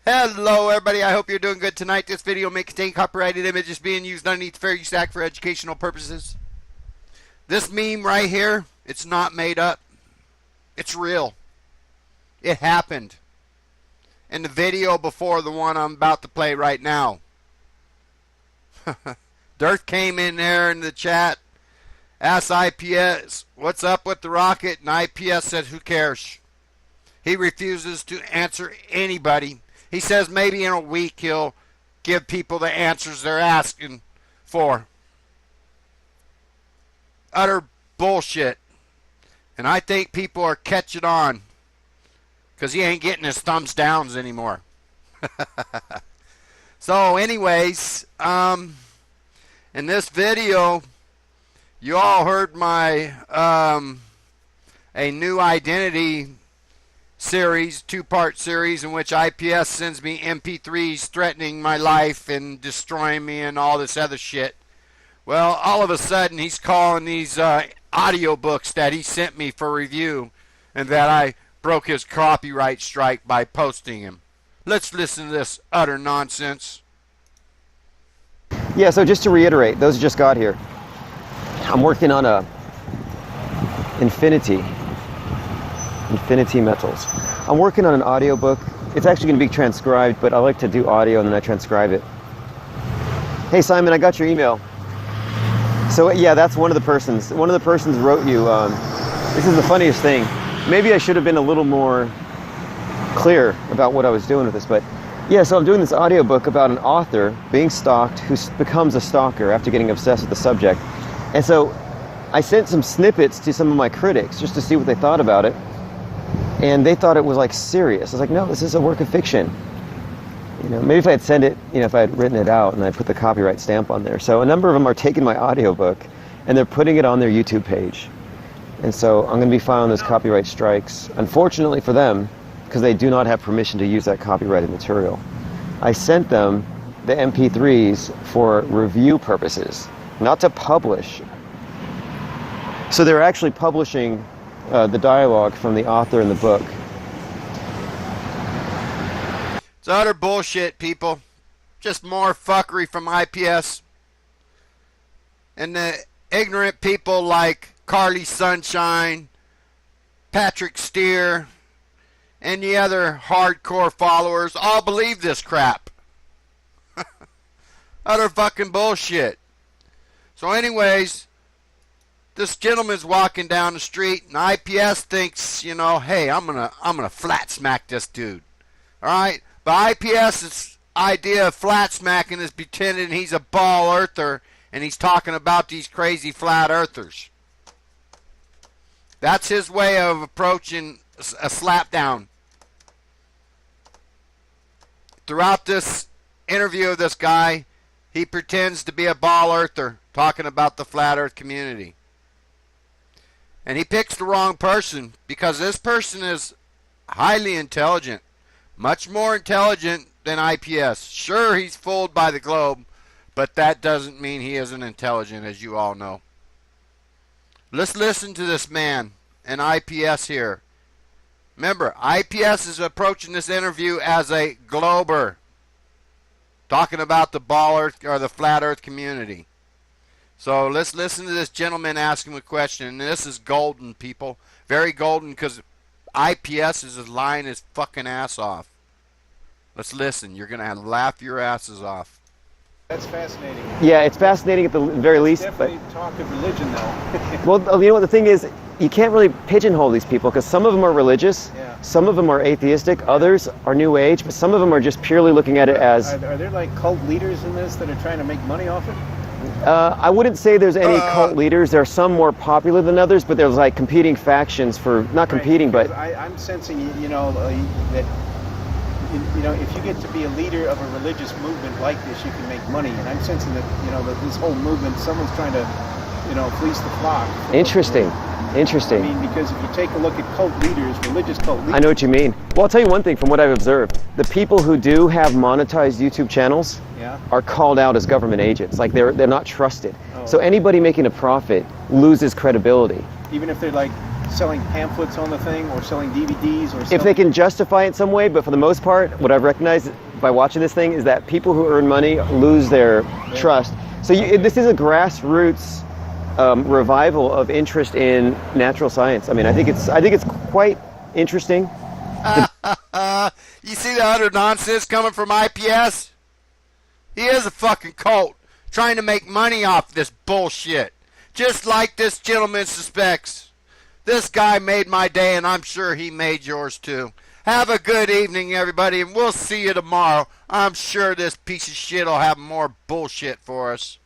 Hello everybody, I hope you're doing good tonight. This video may contain copyrighted images being used underneath the Fair Use Act for educational purposes. This meme right here, it's not made up. It's real. It happened. In the video before the one I'm about to play right now. Dirth came in there in the chat, asked IPS, what's up with the rocket? And IPS said, who cares? He refuses to answer anybody. He says maybe in a week he'll give people the answers they're asking for. Utter bullshit. And I think people are catching on because he ain't getting his thumbs downs anymore. So anyways, in this video, you all heard my a new identity series, two-part series in which IPS sends me MP3s threatening my life and destroying me and all this other shit. Well, all of a sudden he's calling these audio books that he sent me for review and that I broke his copyright strike by posting him. Let's listen to this utter nonsense. Yeah, so just to reiterate, those who just got here, I'm working on a Infinity Metals. I'm working on an audiobook. It's actually going to be transcribed, but I like to do audio and then I transcribe it. Hey Simon, I got your email. So yeah, that's one of the persons. One of the persons wrote you, this is the funniest thing. Maybe I should have been a little more clear about what I was doing with this, but yeah, so I'm doing this audiobook about an author being stalked who becomes a stalker after getting obsessed with the subject. And so I sent some snippets to some of my critics just to see what they thought about it. And they thought it was like serious. I was like, no, this is a work of fiction. You know, maybe if I had sent it, you know, if I had written it out and I put the copyright stamp on there. So a number of them are taking my audiobook and they're putting it on their YouTube page. And so I'm going to be filing those copyright strikes, unfortunately for them, because they do not have permission to use that copyrighted material. I sent them the MP3s for review purposes, not to publish. So they're actually publishing the dialogue from the author in the book. It's utter bullshit, people. Just more fuckery from IPS. And the ignorant people like Carly Sunshine, Patrick Steer, and the other hardcore followers all believe this crap. Utter fucking bullshit. So anyways, this gentleman's walking down the street and IPS thinks, you know, hey, I'm gonna flat smack this dude. Alright? But IPS's idea of flat smacking is pretending he's a ball earther and he's talking about these crazy flat earthers. That's his way of approaching a slap down. Throughout this interview of this guy, he pretends to be a ball earther talking about the flat earth community. And he picks the wrong person because this person is highly intelligent. Much more intelligent than IPS. Sure, he's fooled by the globe, but that doesn't mean he isn't intelligent, as you all know. Let's listen to this man and IPS here. Remember, IPS is approaching this interview as a glober, talking about the ball earth or the flat earth community. So let's listen to this gentleman ask him a question. And this is golden, people. Very golden, because IPS is lying his fucking ass off. Let's listen. You're going to laugh your asses off. That's fascinating. Yeah, it's fascinating at the very least. Definitely talk of religion, though. Well, you know what the thing is? You can't really pigeonhole these people because some of them are religious, Yeah. some of them are atheistic, others are New Age, but some of them are just purely looking at it as... Are there like cult leaders in this that are trying to make money off it? I wouldn't say there's any cult leaders. There are some more popular than others, but there's like competing factions for, not competing, but... I'm sensing, you know, that, you know, if you get to be a leader of a religious movement like this, you can make money. And I'm sensing that, you know, that this whole movement, someone's trying to, you know, fleece the flock. Interesting. Interesting. I mean, because if you take a look at cult leaders, religious cult leaders... I know what you mean. Well, I'll tell you one thing from what I've observed. The people who do have monetized YouTube channels are called out as government agents. Like they're not trusted. So anybody making a profit loses credibility. Even if they're like selling pamphlets on the thing or selling DVDs or If they can justify it some way, but for the most part, what I've recognized by watching this thing is that people who earn money lose their trust. So this is a grassroots revival of interest in natural science. I mean, I think it's quite interesting. You see the utter nonsense coming from IPS? He is a fucking cult trying to make money off this bullshit. Just like this gentleman suspects. This guy made my day, and I'm sure he made yours too. Have a good evening, everybody, and we'll see you tomorrow. I'm sure this piece of shit will have more bullshit for us.